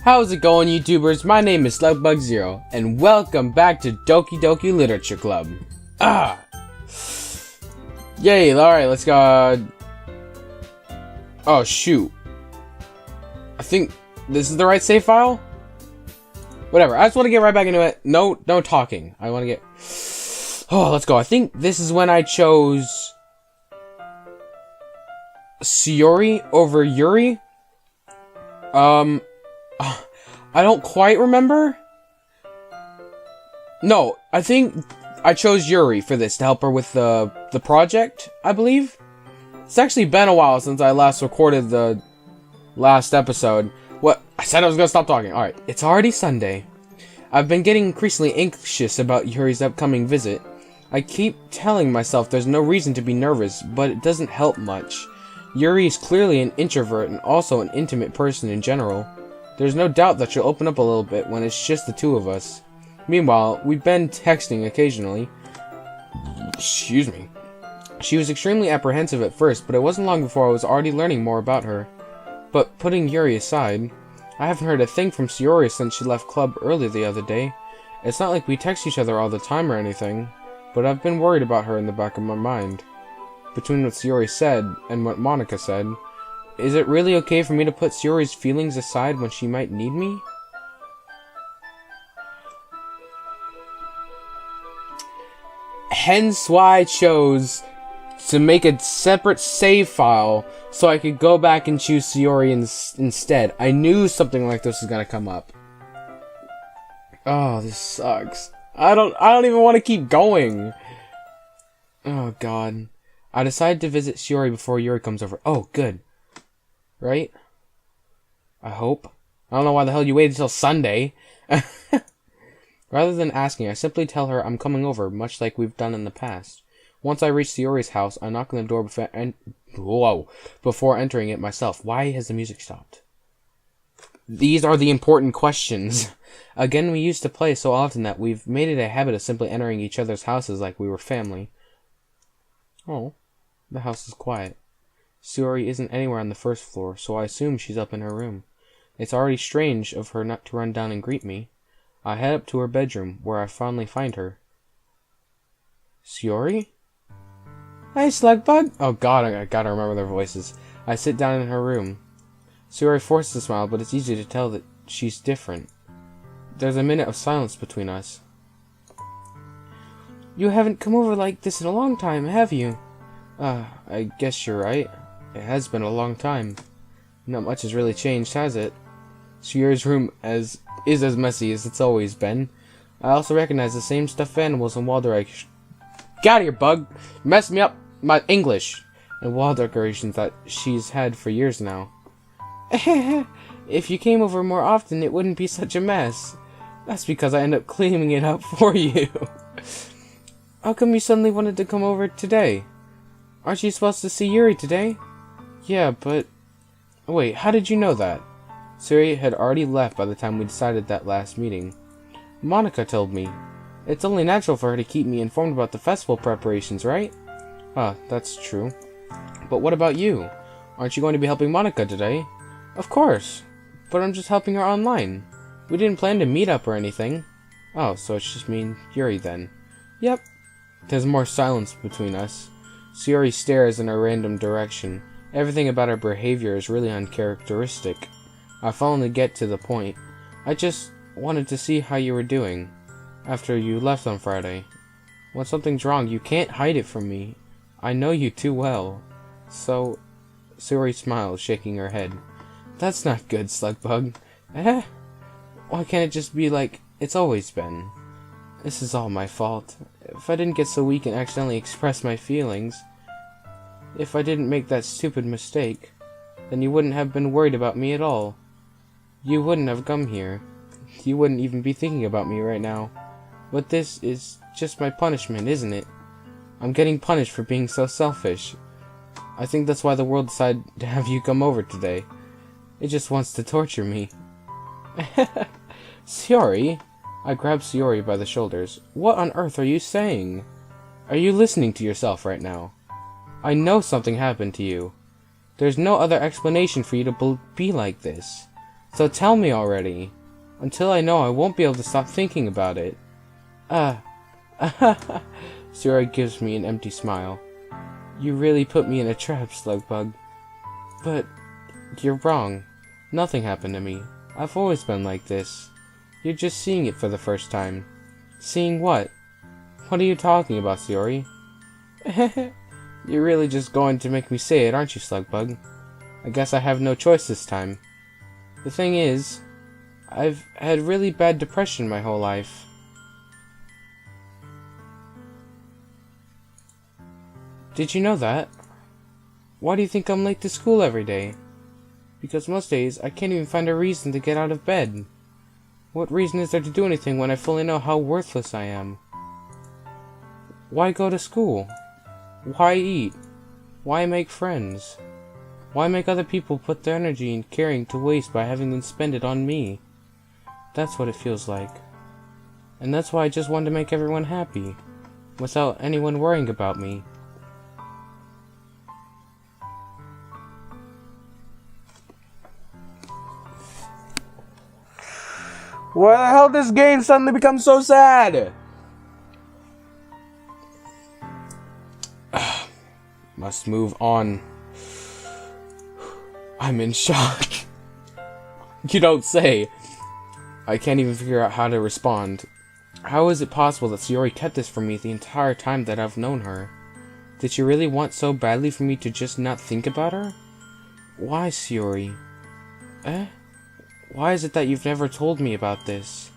How's it going, YouTubers? My name is Slugbug0, and welcome back to Doki-Doki Literature Club. Yay, alright, let's go. Oh, shoot. I think this is the right save file? Whatever, I just want to get right back into it. No talking. I want to get... Oh, let's go. I think this is when I chose... Sayori over Yuri? I don't quite remember. No, I think I chose Yuri for this to help her with the project, I believe. It's actually been a while since I last recorded the last episode. What? I said I was gonna stop talking. Alright, it's already Sunday. I've been getting increasingly anxious about Yuri's upcoming visit. I keep telling myself there's no reason to be nervous, but it doesn't help much. Yuri is clearly an introvert and also an intimate person in general. There's no doubt that she'll open up a little bit when it's just the two of us. Meanwhile, we've been texting occasionally. Excuse me. She was extremely apprehensive at first, but it wasn't long before I was already learning more about her. But putting Yuri aside, I haven't heard a thing from Sayori since she left club early the other day. It's not like we text each other all the time or anything, but I've been worried about her in the back of my mind. Between what Sayori said and what Monica said, is it really okay for me to put Sayori's feelings aside when she might need me? Hence why I chose to make a separate save file so I could go back and choose Sayori instead. I knew something like this was gonna come up. Oh, this sucks. I don't even want to keep going. Oh god. I decided to visit Sayori before Yuri comes over. Oh, good. Right? I hope. I don't know why the hell you waited until Sunday. Rather than asking, I simply tell her I'm coming over, much like we've done in the past. Once I reach Sayori's house, I knock on the door before entering it myself. Why has the music stopped? These are the important questions. Again, we used to play so often that we've made it a habit of simply entering each other's houses like we were family. Oh, the house is quiet. Sayori isn't anywhere on the first floor, so I assume she's up in her room. It's already strange of her not to run down and greet me. I head up to her bedroom, where I finally find her. Sayori? Hey, Slugbug! Oh god, I gotta remember their voices. I sit down in her room. Sayori forces a smile, but it's easy to tell that she's different. There's a minute of silence between us. You haven't come over like this in a long time, have you? I guess you're right. It has been a long time. Not much has really changed, has it? Sayori's room is as messy as it's always been. I also recognize the same stuffed animals and wall decorations. Get out of here, bug! You messed me up my English! And wall decorations that she's had for years now. If you came over more often, it wouldn't be such a mess. That's because I end up cleaning it up for you. How come you suddenly wanted to come over today? Aren't you supposed to see Yuri today? Yeah, but... Wait, how did you know that? Sayori had already left by the time we decided that last meeting. Monica told me. It's only natural for her to keep me informed about the festival preparations, right? That's true. But what about you? Aren't you going to be helping Monica today? Of course. But I'm just helping her online. We didn't plan to meet up or anything. Oh, so it's just me and Yuri then. Yep. There's more silence between us. Sayori stares in a random direction. Everything about her behavior is really uncharacteristic. I finally get to the point. I just wanted to see how you were doing after you left on Friday. When something's wrong, you can't hide it from me. I know you too well. So, Sayori smiles, shaking her head. That's not good, Slugbug. Why can't it just be like it's always been? This is all my fault. If I didn't get so weak and accidentally express my feelings, if I didn't make that stupid mistake, then you wouldn't have been worried about me at all. You wouldn't have come here. You wouldn't even be thinking about me right now. But this is just my punishment, isn't it? I'm getting punished for being so selfish. I think that's why the world decided to have you come over today. It just wants to torture me. Sayori? I grab Sayori by the shoulders. What on earth are you saying? Are you listening to yourself right now? I know something happened to you. There's no other explanation for you to be like this. So tell me already. Until I know, I won't be able to stop thinking about it. Sayori gives me an empty smile. You really put me in a trap, Slugbug. But you're wrong. Nothing happened to me. I've always been like this. You're just seeing it for the first time. Seeing what? What are you talking about, Sayori? You're really just going to make me say it, aren't you, Slugbug? I guess I have no choice this time. The thing is, I've had really bad depression my whole life. Did you know that? Why do you think I'm late to school every day? Because most days, I can't even find a reason to get out of bed. What reason is there to do anything when I fully know how worthless I am? Why go to school? Why eat? Why make friends? Why make other people put their energy and caring to waste by having them spend it on me? That's what it feels like. And that's why I just wanted to make everyone happy, without anyone worrying about me. Why the hell did this game suddenly become so sad? Must move on. I'm in shock. You don't say. I can't even figure out how to respond. How is it possible that Sayori kept this from me the entire time that I've known her? Did she really want so badly for me to just not think about her? Why, Sayori? Why is it that you've never told me about this?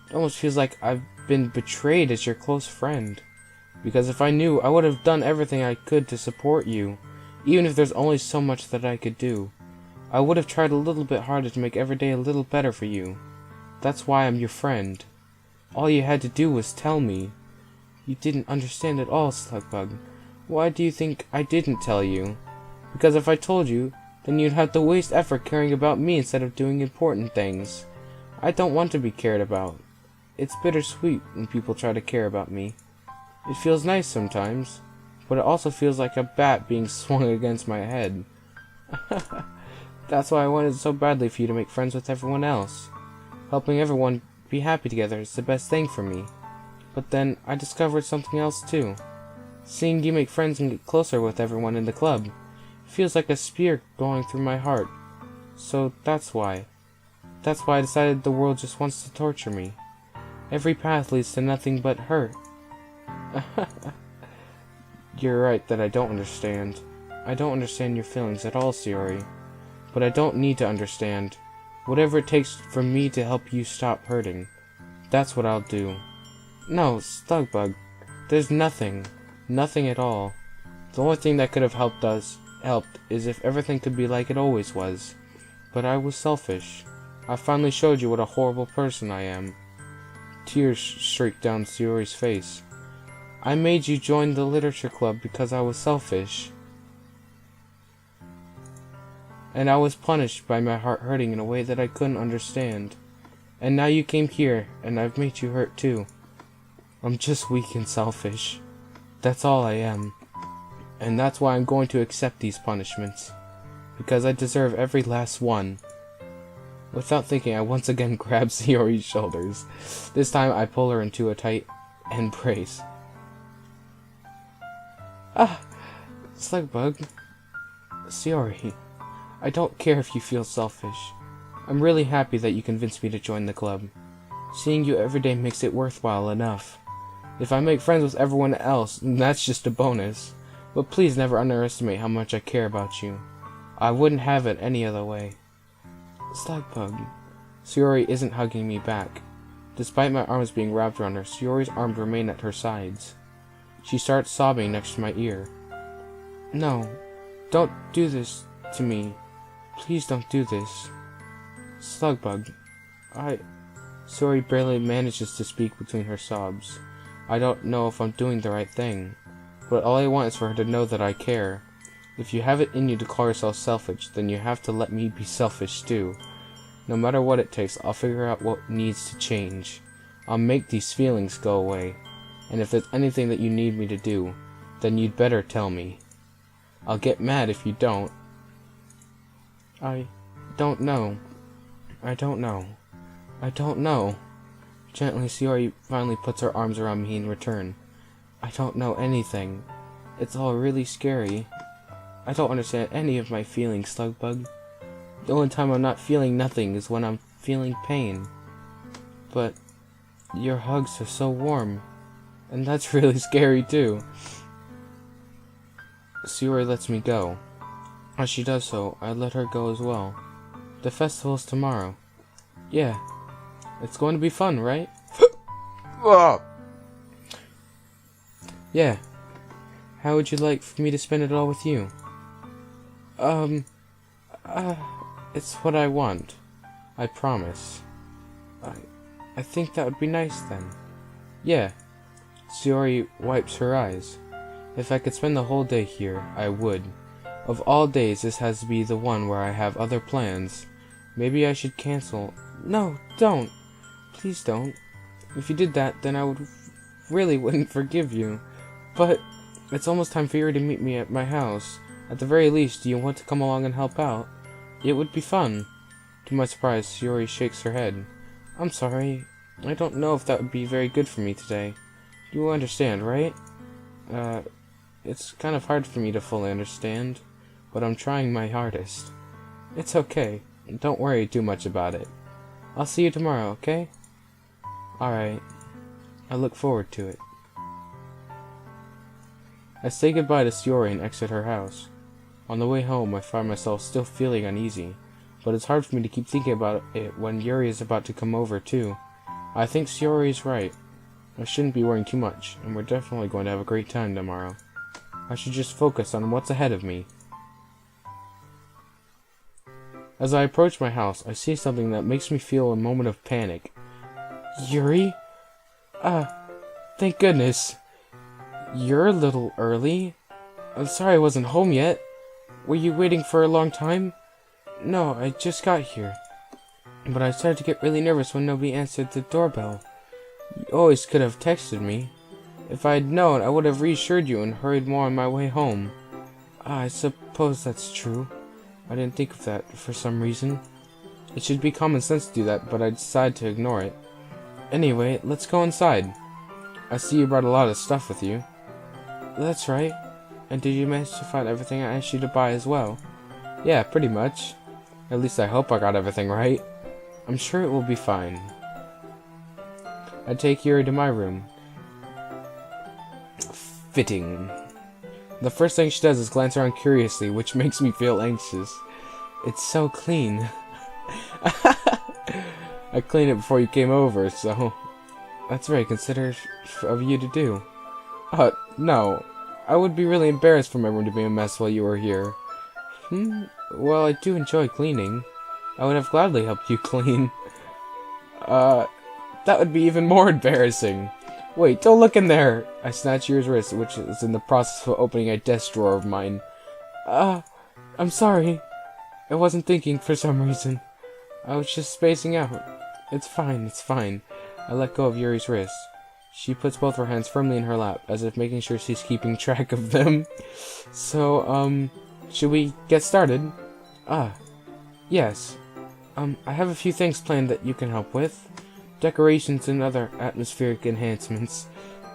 It almost feels like I've been betrayed as your close friend. Because if I knew, I would have done everything I could to support you, even if there's only so much that I could do. I would have tried a little bit harder to make every day a little better for you. That's why I'm your friend. All you had to do was tell me. You didn't understand at all, Slugbug. Why do you think I didn't tell you? Because if I told you, then you'd have to waste effort caring about me instead of doing important things. I don't want to be cared about. It's bittersweet when people try to care about me. It feels nice sometimes, but it also feels like a bat being swung against my head. That's why I wanted so badly for you to make friends with everyone else. Helping everyone be happy together is the best thing for me. But then I discovered something else too. Seeing you make friends and get closer with everyone in the club feels like a spear going through my heart. So that's why. That's why I decided the world just wants to torture me. Every path leads to nothing but hurt. You're right that I don't understand. I don't understand your feelings at all, Sayori. But I don't need to understand. Whatever it takes for me to help you stop hurting, that's what I'll do. No, Slugbug, there's nothing. Nothing at all. The only thing that could have helped is if everything could be like it always was. But I was selfish. I finally showed you what a horrible person I am. Tears streaked down Sayori's face. I made you join the literature club because I was selfish. And I was punished by my heart hurting in a way that I couldn't understand. And now you came here, and I've made you hurt too. I'm just weak and selfish. That's all I am. And that's why I'm going to accept these punishments. Because I deserve every last one. Without thinking, I once again grab Sayori's shoulders. This time I pull her into a tight embrace. Slugbug. Sayori, I don't care if you feel selfish. I'm really happy that you convinced me to join the club. Seeing you every day makes it worthwhile enough. If I make friends with everyone else, that's just a bonus. But please never underestimate how much I care about you. I wouldn't have it any other way. Slugbug. Sayori isn't hugging me back. Despite my arms being wrapped around her, Sayori's arms remain at her sides. She starts sobbing next to my ear. No, don't do this to me. Please don't do this. Slugbug, Sayori barely manages to speak between her sobs. I don't know if I'm doing the right thing, but all I want is for her to know that I care. If you have it in you to call yourself selfish, then you have to let me be selfish too. No matter what it takes, I'll figure out what needs to change. I'll make these feelings go away. And if there's anything that you need me to do, then you'd better tell me. I'll get mad if you don't. I don't know. I don't know. I don't know. Gently, Shiori finally puts her arms around me in return. I don't know anything. It's all really scary. I don't understand any of my feelings, Slugbug. The only time I'm not feeling nothing is when I'm feeling pain. But your hugs are so warm. And that's really scary too. Shiori lets me go. As she does so, I let her go as well. The festival's tomorrow. Yeah. It's going to be fun, right? Yeah. How would you like for me to spend it all with you? It's what I want. I promise. I think that would be nice then. Yeah. Shiori wipes her eyes. If I could spend the whole day here, I would. Of all days, this has to be the one where I have other plans. Maybe I should cancel. No, don't. Please don't. If you did that, then I wouldn't forgive you. But it's almost time for you to meet me at my house. At the very least, do you want to come along and help out? It would be fun. To my surprise, Shiori shakes her head. I'm sorry. I don't know if that would be very good for me today. You understand, right? It's kind of hard for me to fully understand, but I'm trying my hardest. It's okay. Don't worry too much about it. I'll see you tomorrow, okay? Alright. I look forward to it. I say goodbye to Shiori and exit her house. On the way home, I find myself still feeling uneasy, but it's hard for me to keep thinking about it when Yuri is about to come over, too. I think Shiori is right. I shouldn't be worrying too much, and we're definitely going to have a great time tomorrow. I should just focus on what's ahead of me. As I approach my house, I see something that makes me feel a moment of panic. Yuri? Thank goodness. You're a little early. I'm sorry I wasn't home yet. Were you waiting for a long time? No, I just got here. But I started to get really nervous when nobody answered the doorbell. You always could have texted me. If I had known, I would have reassured you and hurried more on my way home. I suppose that's true. I didn't think of that for some reason. It should be common sense to do that, but I decided to ignore it. Anyway, let's go inside. I see you brought a lot of stuff with you. That's right. And did you manage to find everything I asked you to buy as well? Yeah, pretty much. At least I hope I got everything right. I'm sure it will be fine. I take Yuri to my room. Fitting. The first thing she does is glance around curiously, which makes me feel anxious. It's so clean. I cleaned it before you came over, so that's very considerate of you to do. No. I would be really embarrassed for my room to be a mess while you were here. Well, I do enjoy cleaning. I would have gladly helped you clean. That would be even more embarrassing. Wait, don't look in there! I snatch Yuri's wrist, which is in the process of opening a desk drawer of mine. I'm sorry. I wasn't thinking for some reason. I was just spacing out. It's fine. I let go of Yuri's wrist. She puts both her hands firmly in her lap, as if making sure she's keeping track of them. So, should we get started? Yes. I have a few things planned that you can help with. Decorations and other atmospheric enhancements.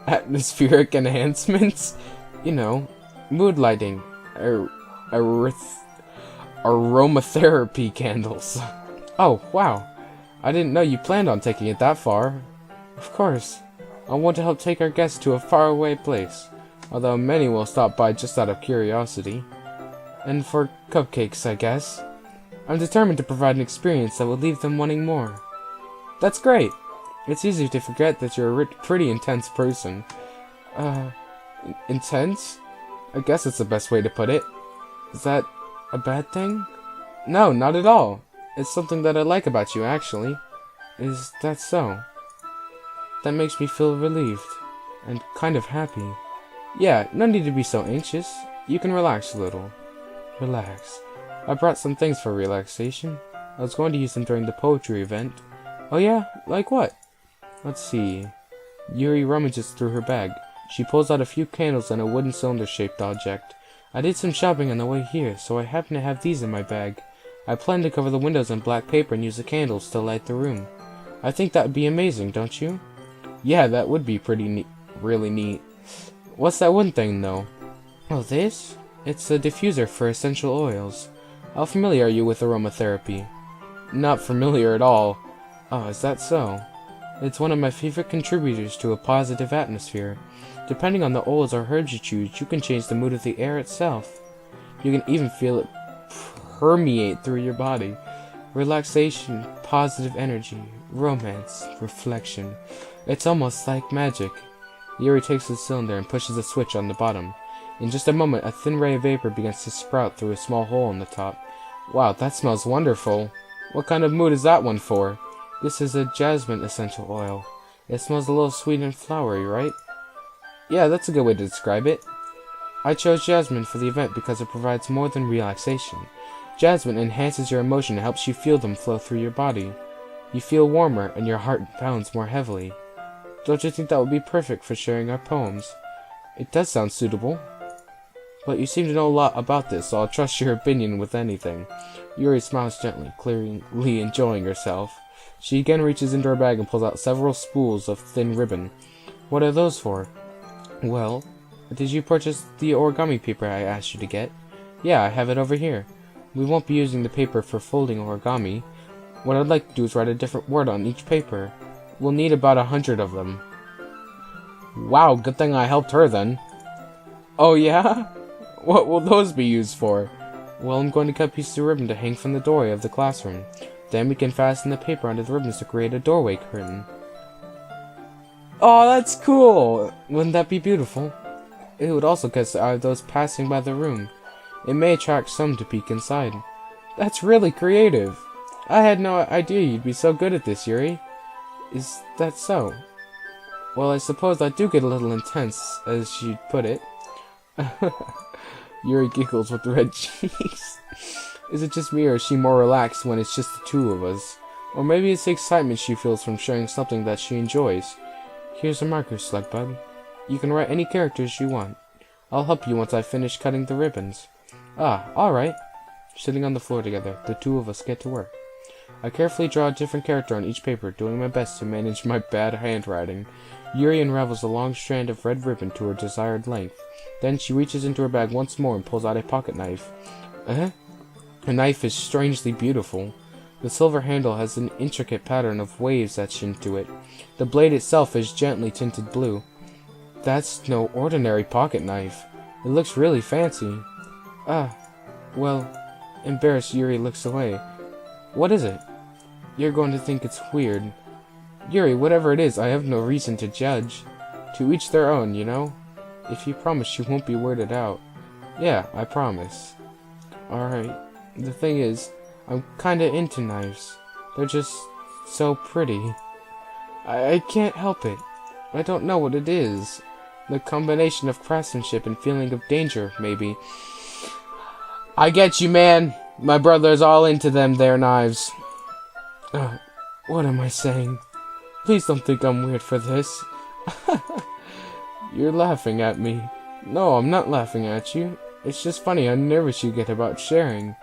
Atmospheric enhancements? You know, mood lighting. Aromatherapy candles. Oh, wow. I didn't know you planned on taking it that far. Of course. I want to help take our guests to a faraway place, although many will stop by just out of curiosity. And for cupcakes, I guess. I'm determined to provide an experience that will leave them wanting more. That's great! It's easy to forget that you're a pretty intense person. Intense? I guess it's the best way to put it. Is that a bad thing? No, not at all. It's something that I like about you, actually. Is that so? That makes me feel relieved. And kind of happy. Yeah, no need to be so anxious. You can relax a little. Relax. I brought some things for relaxation. I was going to use them during the poetry event. Oh yeah? Like what? Let's see. Yuri rummages through her bag. She pulls out a few candles and a wooden cylinder-shaped object. I did some shopping on the way here, so I happen to have these in my bag. I plan to cover the windows in black paper and use the candles to light the room. I think that would be amazing, don't you? Yeah, that would be pretty neat. Really neat. What's that one thing, though? Oh, this? It's a diffuser for essential oils. How familiar are you with aromatherapy? Not familiar at all. Oh, is that so? It's one of my favorite contributors to a positive atmosphere. Depending on the oils or herbs you choose, you can change the mood of the air itself. You can even feel it permeate through your body. Relaxation, positive energy, romance, reflection. It's almost like magic. Yuri takes the cylinder and pushes a switch on the bottom. In just a moment, a thin ray of vapor begins to sprout through a small hole in the top. Wow, that smells wonderful. What kind of mood is that one for? This is a jasmine essential oil. It smells a little sweet and flowery, right? Yeah, that's a good way to describe it. I chose jasmine for the event because it provides more than relaxation. Jasmine enhances your emotion and helps you feel them flow through your body. You feel warmer and your heart pounds more heavily. Don't you think that would be perfect for sharing our poems? It does sound suitable. But you seem to know a lot about this, so I'll trust your opinion with anything. Yuri smiles gently, clearly enjoying herself. She again reaches into her bag and pulls out several spools of thin ribbon. What are those for? Well, did you purchase the origami paper I asked you to get? Yeah, I have it over here. We won't be using the paper for folding origami. What I'd like to do is write a different word on each paper. We'll need about 100 of them. Wow, good thing I helped her then. Oh yeah? What will those be used for? Well, I'm going to cut pieces of ribbon to hang from the doorway of the classroom. Then we can fasten the paper onto the ribbons to create a doorway curtain. Oh, that's cool! Wouldn't that be beautiful? It would also catch the eye of those passing by the room. It may attract some to peek inside. That's really creative. I had no idea you'd be so good at this, Yuri. Is that so? Well, I suppose I do get a little intense, as you'd put it. Yuri giggles with red cheeks. Is it just me, or is she more relaxed when it's just the two of us? Or maybe it's the excitement she feels from sharing something that she enjoys. Here's a marker, Slugbug. You can write any characters you want. I'll help you once I finish cutting the ribbons. Ah, alright. Sitting on the floor together, the two of us get to work. I carefully draw a different character on each paper, doing my best to manage my bad handwriting. Yuri unravels a long strand of red ribbon to her desired length. Then she reaches into her bag once more and pulls out a pocket knife. The knife is strangely beautiful. The silver handle has an intricate pattern of waves etched into it. The blade itself is gently tinted blue. That's no ordinary pocket knife. It looks really fancy. Well, embarrassed, Yuri looks away. What is it? You're going to think it's weird. Yuri, whatever it is, I have no reason to judge. To each their own, you know? If you promise you won't be weirded out. Yeah, I promise. Alright. The thing is, I'm kinda into knives. They're just so pretty. I can't help it. I don't know what it is. The combination of craftsmanship and feeling of danger, maybe. I get you, man. My brother's all into them there knives. What am I saying? Please don't think I'm weird for this. You're laughing at me. No, I'm not laughing at you. It's just funny how nervous you get about sharing.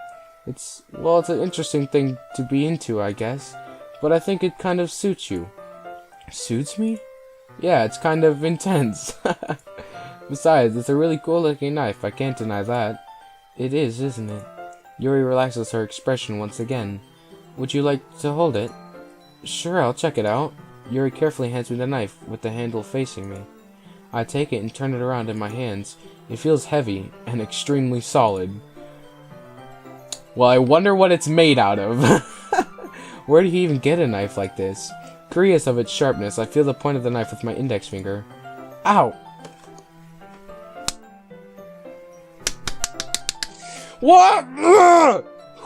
It's an interesting thing to be into, I guess. But I think it kind of suits you. Suits me? Yeah, it's kind of intense. Besides, it's a really cool looking knife, I can't deny that. It is, isn't it? Yuri relaxes her expression once again. Would you like to hold it? Sure, I'll check it out. Yuri carefully hands me the knife, with the handle facing me. I take it and turn it around in my hands. It feels heavy and extremely solid. Well, I wonder what it's made out of. Where do you even get a knife like this? Curious of its sharpness, I feel the point of the knife with my index finger. Ow! What?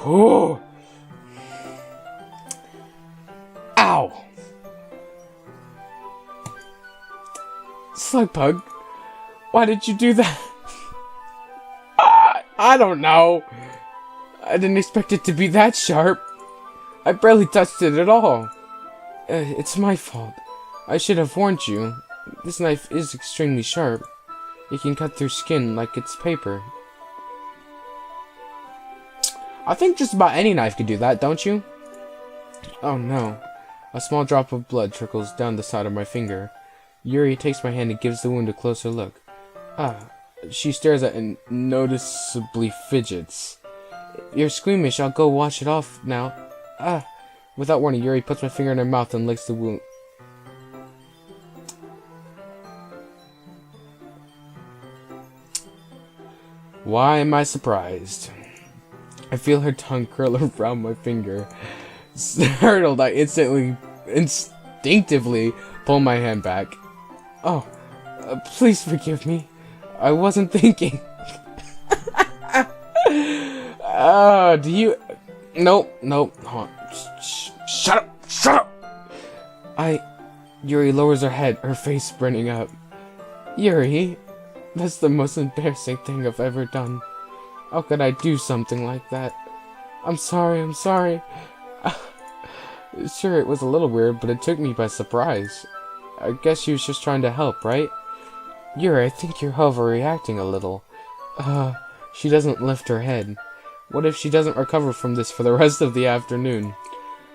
Oh. Ow! Slugpug, why did you do that? I don't know. I didn't expect it to be that sharp. I barely touched it at all. It's my fault. I should have warned you. This knife is extremely sharp. It can cut through skin like it's paper. I think just about any knife could do that, don't you? Oh no. A small drop of blood trickles down the side of my finger. Yuri takes my hand and gives the wound a closer look. She stares at it and noticeably fidgets. You're squeamish, I'll go wash it off now. Without warning, Yuri puts my finger in her mouth and licks the wound. Why am I surprised? I feel her tongue curl around my finger. Startled, I instinctively pull my hand back. Oh, please forgive me. I wasn't thinking. Do you... Nope. Hold on. Shut up! Yuri lowers her head, her face burning up. Yuri, that's the most embarrassing thing I've ever done. How could I do something like that? I'm sorry. Sure, it was a little weird, but it took me by surprise. I guess she was just trying to help, right? Yuri, I think you're overreacting a little. She doesn't lift her head. What if she doesn't recover from this for the rest of the afternoon?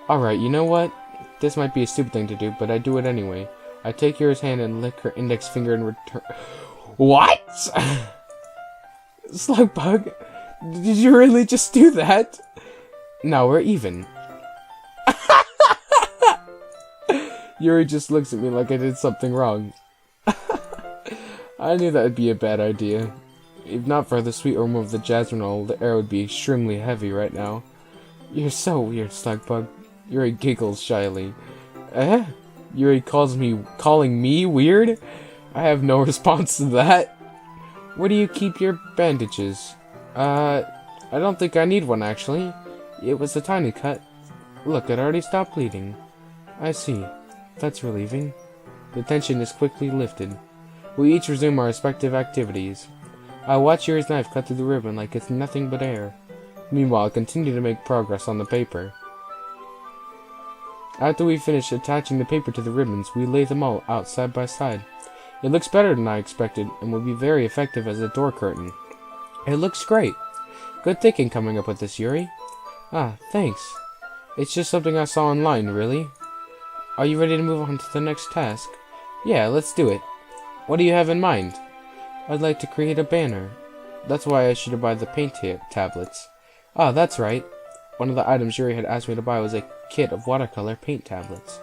Alright, you know what? This might be a stupid thing to do, but I do it anyway. I take Yuri's hand and lick her index finger in return. What? Slugbug, did you really just do that? Now we're even. Yuri just looks at me like I did something wrong. I knew that would be a bad idea. If not for the sweet aroma of the jasmine oil, the air would be extremely heavy right now. You're so weird, Slugbug. Yuri giggles shyly. Yuri calling me weird? I have no response to that. Where do you keep your bandages? I don't think I need one, actually. It was a tiny cut. Look, it already stopped bleeding. I see. That's relieving. The tension is quickly lifted. We each resume our respective activities. I watch Yuri's knife cut through the ribbon like it's nothing but air. Meanwhile, I continue to make progress on the paper. After we finish attaching the paper to the ribbons, we lay them all out side by side. It looks better than I expected, and will be very effective as a door curtain. It looks great. Good thinking coming up with this, Yuri. Thanks. It's just something I saw online, really. Are you ready to move on to the next task? Yeah, let's do it. What do you have in mind? I'd like to create a banner. That's why I should buy the paint tablets. That's right. One of the items Yuri had asked me to buy was a kit of watercolor paint tablets.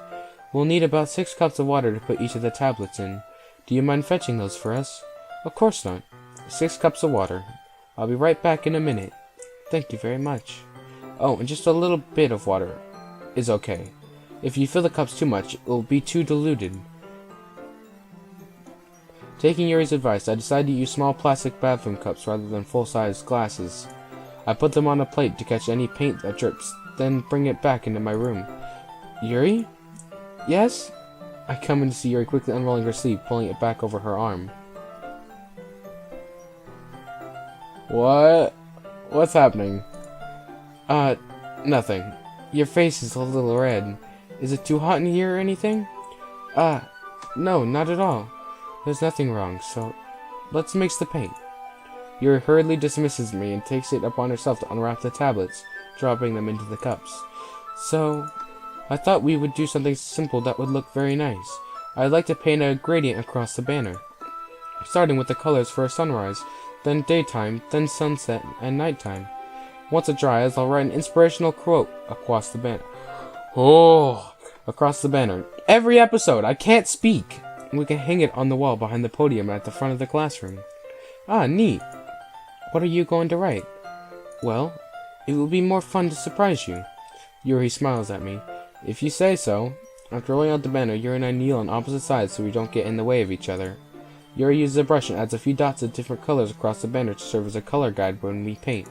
We'll need about 6 cups of water to put each of the tablets in. Do you mind fetching those for us? Of course not. 6 cups of water. I'll be right back in a minute. Thank you very much. Oh, and just a little bit of water is okay. If you fill the cups too much, it will be too diluted. Taking Yuri's advice, I decided to use small plastic bathroom cups rather than full-size glasses. I put them on a plate to catch any paint that drips, then bring it back into my room. Yuri? Yes? I come in to see Yuri quickly unrolling her sleeve, pulling it back over her arm. What? What's happening? Nothing. Your face is a little red. Is it too hot in here or anything? No, not at all. There's nothing wrong, so let's mix the paint. Yuri hurriedly dismisses me and takes it upon herself to unwrap the tablets, dropping them into the cups. So, I thought we would do something simple that would look very nice. I'd like to paint a gradient across the banner, starting with the colors for a sunrise, then daytime, then sunset, and nighttime. Once it dries, I'll write an inspirational quote across the banner. Across the banner. Every episode, I can't speak! We can hang it on the wall behind the podium at the front of the classroom. Neat. What are you going to write? Well, it will be more fun to surprise you. Yuri smiles at me. If you say so. After rolling out the banner, Yuri and I kneel on opposite sides so we don't get in the way of each other. Yuri uses a brush and adds a few dots of different colors across the banner to serve as a color guide when we paint.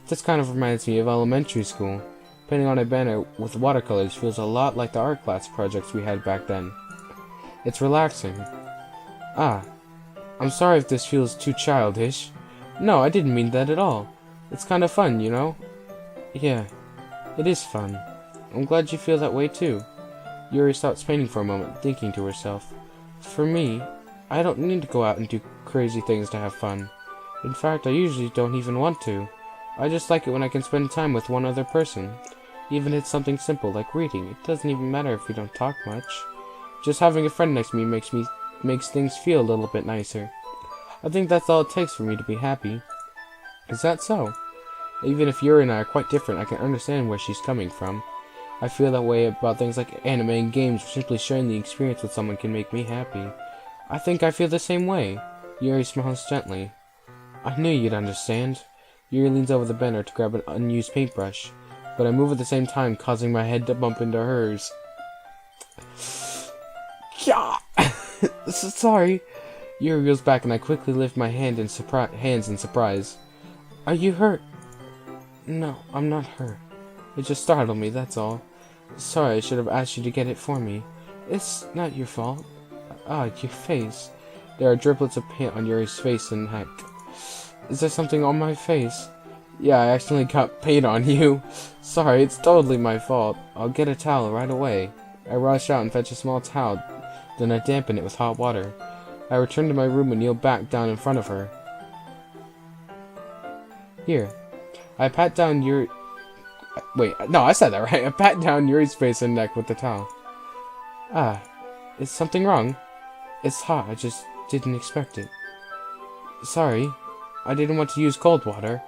This kind of reminds me of elementary school. Painting on a banner with watercolors feels a lot like the art class projects we had back then. It's relaxing. I'm sorry if this feels too childish. No, I didn't mean that at all. It's kind of fun, you know? Yeah, it is fun. I'm glad you feel that way too. Yuri stops painting for a moment, thinking to herself. For me, I don't need to go out and do crazy things to have fun. In fact, I usually don't even want to. I just like it when I can spend time with one other person. Even if it's something simple like reading. It doesn't even matter if we don't talk much. Just having a friend next to me makes things feel a little bit nicer. I think that's all it takes for me to be happy. Is that so? Even if Yuri and I are quite different, I can understand where she's coming from. I feel that way about things like anime and games, where simply sharing the experience with someone can make me happy. I think I feel the same way. Yuri smiles gently. I knew you'd understand. Yuri leans over the banner to grab an unused paintbrush, but I move at the same time, causing my head to bump into hers. Sorry. Yuri reels back and I quickly lift my hands in surprise. Are you hurt? No, I'm not hurt. It just startled me, that's all. Sorry, I should have asked you to get it for me. It's not your fault. Ah, your face. There are driplets of paint on Yuri's face and neck. Is there something on my face? Yeah, I accidentally got paint on you. Sorry, it's totally my fault. I'll get a towel right away. I rush out and fetch a small towel, then I dampen it with hot water. I return to my room and kneel back down in front of her. Here. I pat down Yuri... Wait, no, I said that right. I pat down Yuri's face and neck with the towel. Ah, is something wrong? It's hot, I just didn't expect it. Sorry, I didn't want to use cold water.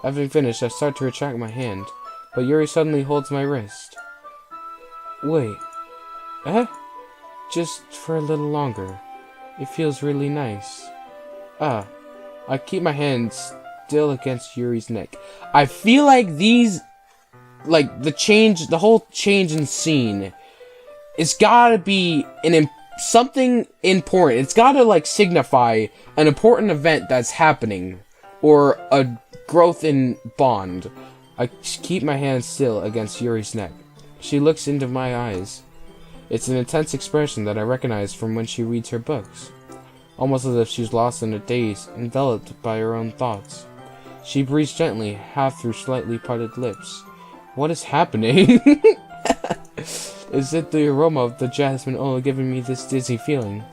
Having finished, I start to retract my hand, but Yuri suddenly holds my wrist. Wait. Eh? Just for a little longer. It feels really nice. Ah, I keep my hands still against Yuri's neck. I feel like these... Like, the whole change in scene, it's gotta be something important. It's gotta, like, signify an important event that's happening, or a growth in bond. I keep my hands still against Yuri's neck. She looks into my eyes. It's an intense expression that I recognize from when she reads her books. Almost as if she's lost in a daze, enveloped by her own thoughts. She breathes gently, half through slightly parted lips. What is happening? Is it the aroma of the jasmine oil giving me this dizzy feeling?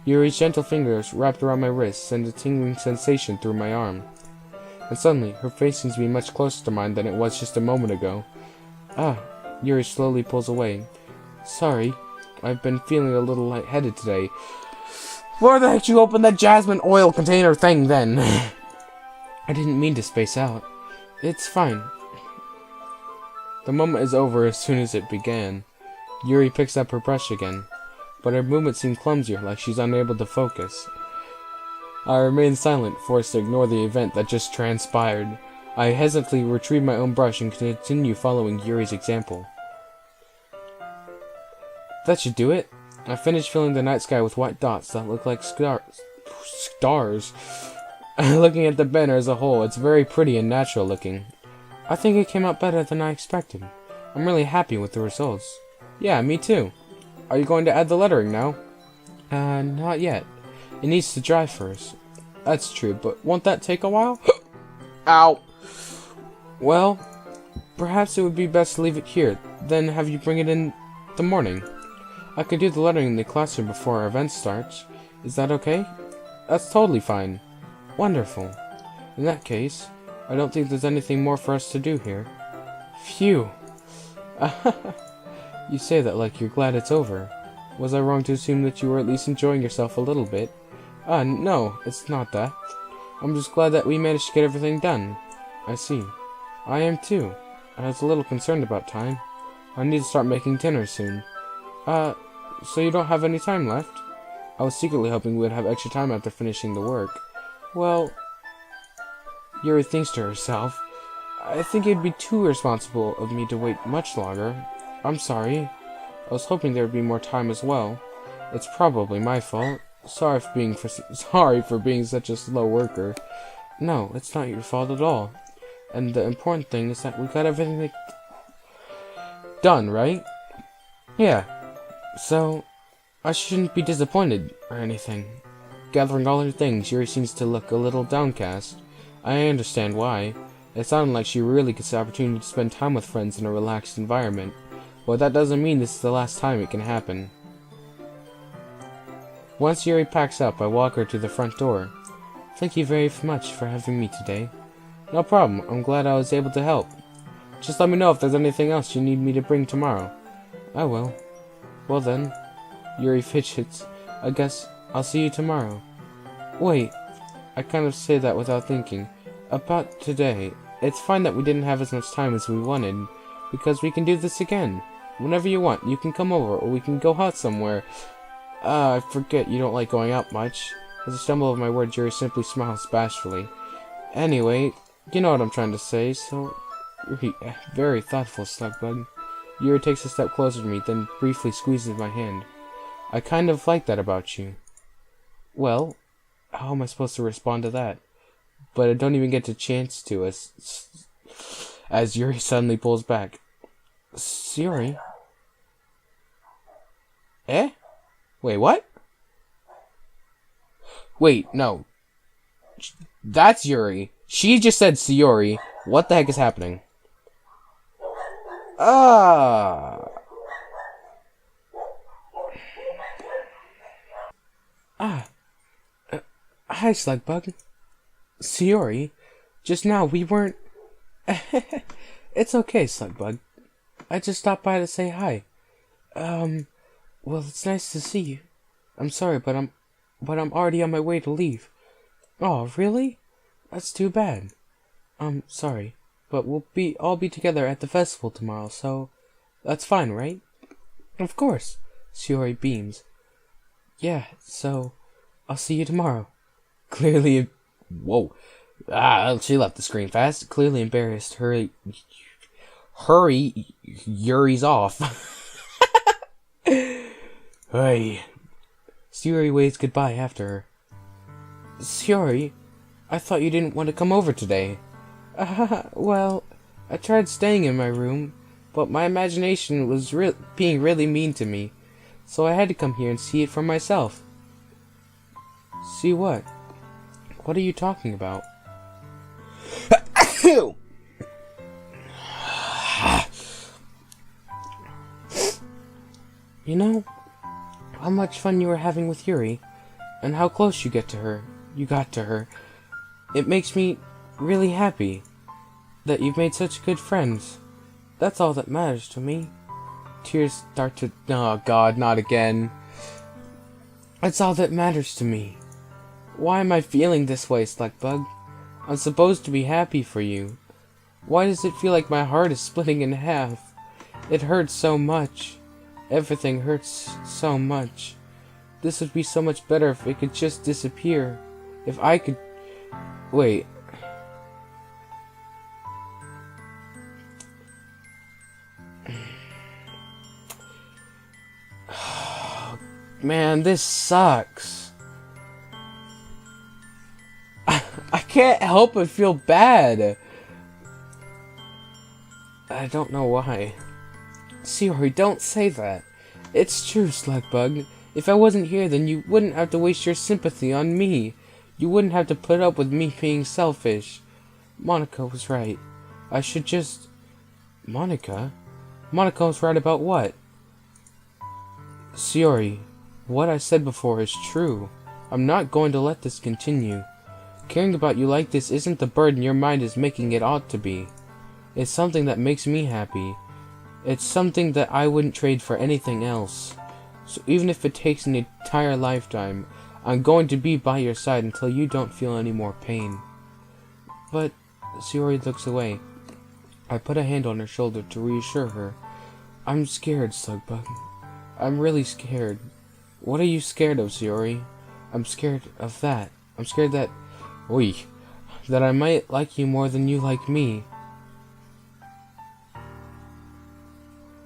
Yuri's gentle fingers wrapped around my wrist send a tingling sensation through my arm. And suddenly, her face seems to be much closer to mine than it was just a moment ago. Ah, Yuri slowly pulls away. Sorry, I've been feeling a little lightheaded today. Why the heck did you open that jasmine oil container thing then? I didn't mean to space out. It's fine. The moment is over as soon as it began. Yuri picks up her brush again, but her movements seem clumsier, like she's unable to focus. I remain silent, forced to ignore the event that just transpired. I hesitantly retrieve my own brush and continue following Yuri's example. That should do it. I finished filling the night sky with white dots that look like stars. Looking at the banner as a whole, it's very pretty and natural looking. I think it came out better than I expected. I'm really happy with the results. Yeah, me too. Are you going to add the lettering now? Not yet. It needs to dry first. That's true, but won't that take a while? Ow! Well, perhaps it would be best to leave it here, then have you bring it in the morning. I could do the lettering in the classroom before our event starts. Is that okay? That's totally fine. Wonderful. In that case, I don't think there's anything more for us to do here. Phew. You say that like you're glad it's over. Was I wrong to assume that you were at least enjoying yourself a little bit? No, it's not that. I'm just glad that we managed to get everything done. I see. I am too. I was a little concerned about time. I need to start making dinner soon. So you don't have any time left? I was secretly hoping we would have extra time after finishing the work. Well... Yuri thinks to herself, I think it'd be too irresponsible of me to wait much longer. I'm sorry. I was hoping there would be more time as well. It's probably my fault. Sorry for being such a slow worker. No, it's not your fault at all. And the important thing is that we got everything done, right? Yeah. So, I shouldn't be disappointed or anything. Gathering all her things, Yuri seems to look a little downcast. I understand why. It sounded like she really gets the opportunity to spend time with friends in a relaxed environment. But that doesn't mean this is the last time it can happen. Once Yuri packs up, I walk her to the front door. Thank you very much for having me today. No problem. I'm glad I was able to help. Just let me know if there's anything else you need me to bring tomorrow. I will. Well then, Yuri fidgets. I guess I'll see you tomorrow. Wait, I kind of say that without thinking. About today, it's fine that we didn't have as much time as we wanted, because we can do this again. Whenever you want, you can come over, or we can go out somewhere. I forget you don't like going out much. As I stumble over my words, Yuri simply smiles bashfully. Anyway, you know what I'm trying to say, so you're very thoughtful, Slugbug. Yuri takes a step closer to me, then briefly squeezes my hand. I kind of like that about you. Well, how am I supposed to respond to that? But I don't even get a chance to, as Yuri suddenly pulls back. Yuri? Eh? Wait, what? Wait, no. That's Yuri. She just said Sayori. What the heck is happening? Ah. Hi, Slugbug. Sayori. Just now, we weren't... It's okay, Slugbug. I just stopped by to say hi. Well, it's nice to see you. I'm sorry, but I'm already on my way to leave. Oh, really? That's too bad. I'm sorry, but we'll all be together at the festival tomorrow, so that's fine, right? Of course. Sayori beams. Yeah, so I'll see you tomorrow. Clearly, whoa. She left the screen fast. Clearly embarrassed. Hurry, Yuri's off. Hey. Sayori waves goodbye after her. Sayori, I thought you didn't want to come over today. Well, I tried staying in my room, but my imagination was being really mean to me, so I had to come here and see it for myself. See what? What are you talking about? You know, how much fun you were having with Yuri, and how close you got to her. It makes me really happy that you've made such good friends. That's all that matters to me. Tears start to... Oh god, not again. That's all that matters to me. Why am I feeling this way, Slugbug? I'm supposed to be happy for you. Why does it feel like my heart is splitting in half? It hurts so much. Everything hurts so much. This would be so much better if it could just disappear. If I could... Wait. Man, this sucks. I can't help but feel bad. I don't know why. Sayori, don't say that. It's true, Slugbug. If I wasn't here, then you wouldn't have to waste your sympathy on me. You wouldn't have to put up with me being selfish. Monica was right. I should just... Monica? Monica was right about what? Sayori, what I said before is true. I'm not going to let this continue. Caring about you like this isn't the burden your mind is making it ought to be. It's something that makes me happy. It's something that I wouldn't trade for anything else. So even if it takes an entire lifetime, I'm going to be by your side until you don't feel any more pain. But Sayori looks away. I put a hand on her shoulder to reassure her. I'm scared, Slugbug. I'm really scared. What are you scared of, Sayori? I'm scared of that. I'm scared that... that I might like you more than you like me.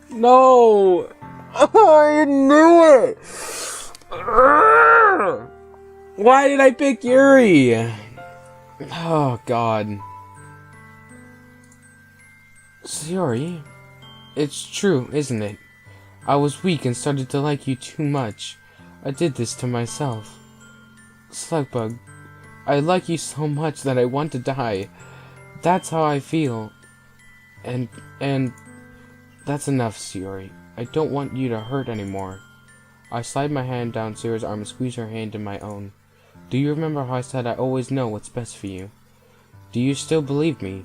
No! I knew it! Why did I pick Yuri? Oh, God. Sayori, it's true, isn't it? I was weak and started to like you too much. I did this to myself. Slugbug, I like you so much that I want to die. That's how I feel. And that's enough, Sayori. I don't want you to hurt anymore. I slide my hand down Sayori's arm and squeeze her hand in my own. Do you remember how I said I always know what's best for you? Do you still believe me?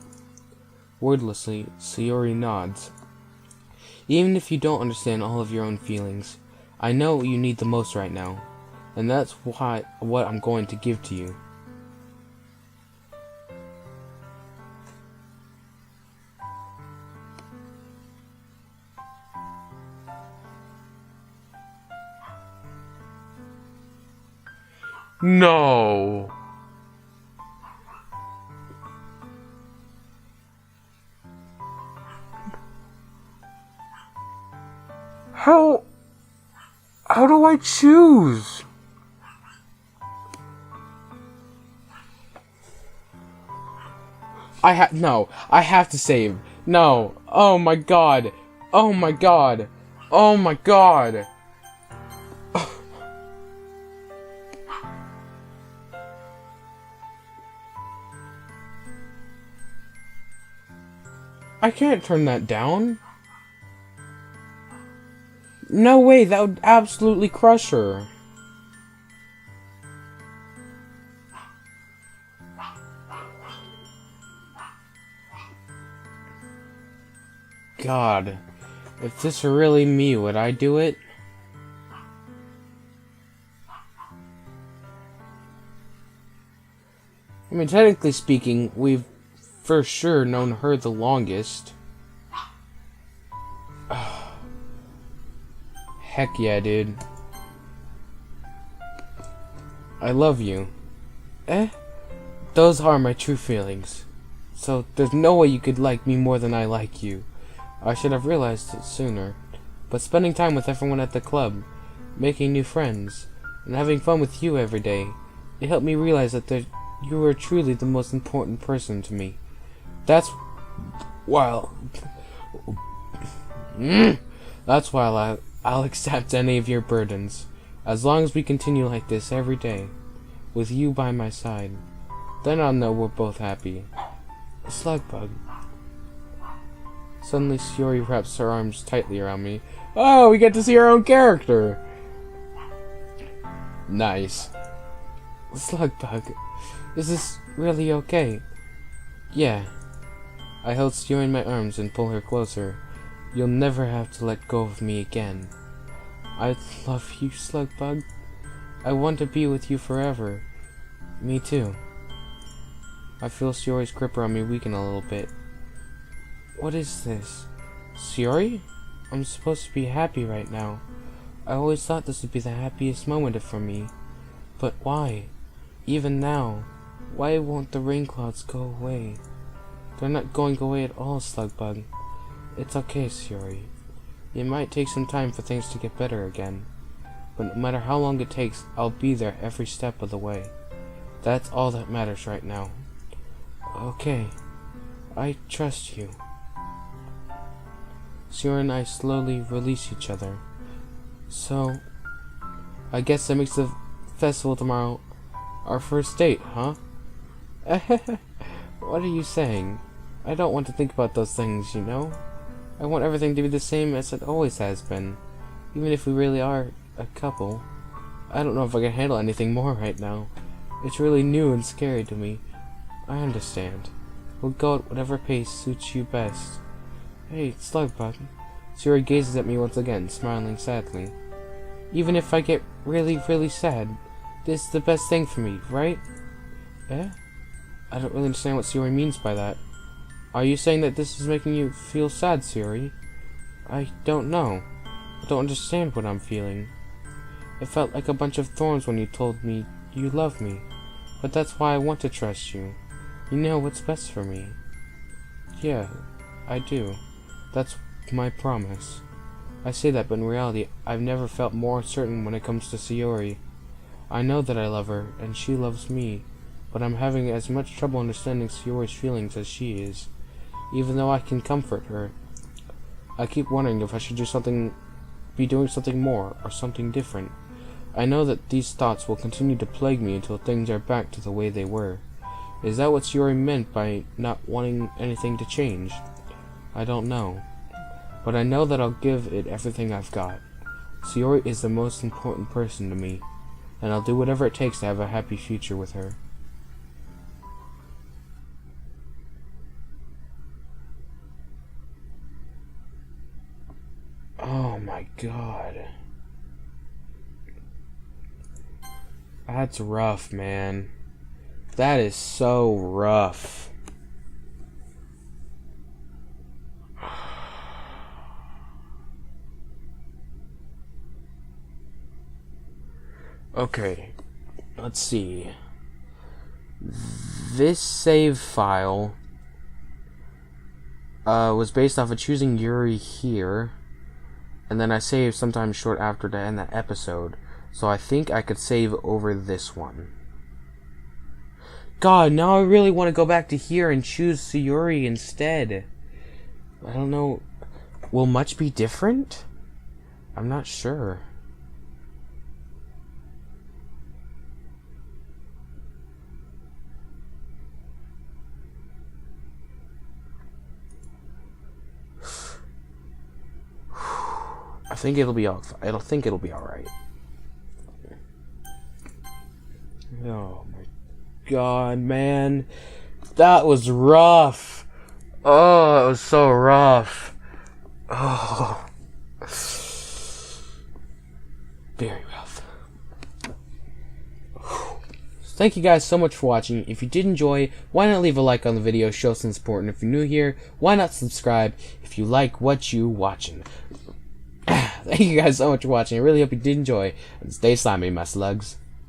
Wordlessly, Sayori nods. Even if you don't understand all of your own feelings, I know what you need the most right now, and that's what I'm going to give to you. No! How do I choose? I have to save. No. Oh my god. Oh my god. Oh my god. I can't turn that down. No way, that would absolutely crush her. God, if this were really me, would I do it? I mean, technically speaking, we've for sure known her the longest. Heck yeah, dude. I love you. Those are my true feelings. So there's no way you could like me more than I like you. I should have realized it sooner. But spending time with everyone at the club, making new friends, and having fun with you every day, it helped me realize that you are truly the most important person to me. That's why I'll accept any of your burdens, as long as we continue like this every day, with you by my side. Then I'll know we're both happy. Slugbug. Suddenly, Sayori wraps her arms tightly around me. Oh, we get to see our own character! Nice. Slugbug, is this really okay? Yeah. I hold Sayori in my arms and pull her closer. You'll never have to let go of me again. I love you, Slugbug. I want to be with you forever. Me too. I feel Sayori's grip around me weaken a little bit. What is this? Sayori? I'm supposed to be happy right now. I always thought this would be the happiest moment for me. But why? Even now, why won't the rain clouds go away? They're not going away at all, Slugbug. It's okay, Sayori. It might take some time for things to get better again. But no matter how long it takes, I'll be there every step of the way. That's all that matters right now. Okay. I trust you. Sayori and I slowly release each other. So, I guess that makes the festival tomorrow our first date, huh? What are you saying? I don't want to think about those things, you know? I want everything to be the same as it always has been. Even if we really are a couple. I don't know if I can handle anything more right now. It's really new and scary to me. I understand. We'll go at whatever pace suits you best. Hey, Slugbug. Sayori gazes at me once again, smiling sadly. Even if I get really, really sad, this is the best thing for me, right? I don't really understand what Sayori means by that. Are you saying that this is making you feel sad, Sayori? I don't know. I don't understand what I'm feeling. It felt like a bunch of thorns when you told me you love me. But that's why I want to trust you. You know what's best for me. Yeah, I do. That's my promise. I say that, but in reality, I've never felt more certain when it comes to Sayori. I know that I love her, and she loves me, but I'm having as much trouble understanding Sayori's feelings as she is. Even though I can comfort her, I keep wondering if I should be doing something more, or something different. I know that these thoughts will continue to plague me until things are back to the way they were. Is that what Sayori meant by not wanting anything to change? I don't know. But I know that I'll give it everything I've got. Sayori is the most important person to me, and I'll do whatever it takes to have a happy future with her. god. That's rough, man. That is so rough. Okay, let's see. This save file was based off of choosing Yuri here, and then I saved sometime short after to end that episode. So I think I could save over this one. God, now I really want to go back to here and choose Sayuri instead. I don't know. Will much be different? I'm not sure. I think it'll be all right. Oh my god, man. That was rough. Oh, it was so rough. Oh. Very rough. Thank you guys so much for watching. If you did enjoy, why not leave a like on the video, show some support, and if you're new here, why not subscribe if you like what you watching. Thank you guys so much for watching. I really hope you did enjoy, and stay slimy, my slugs.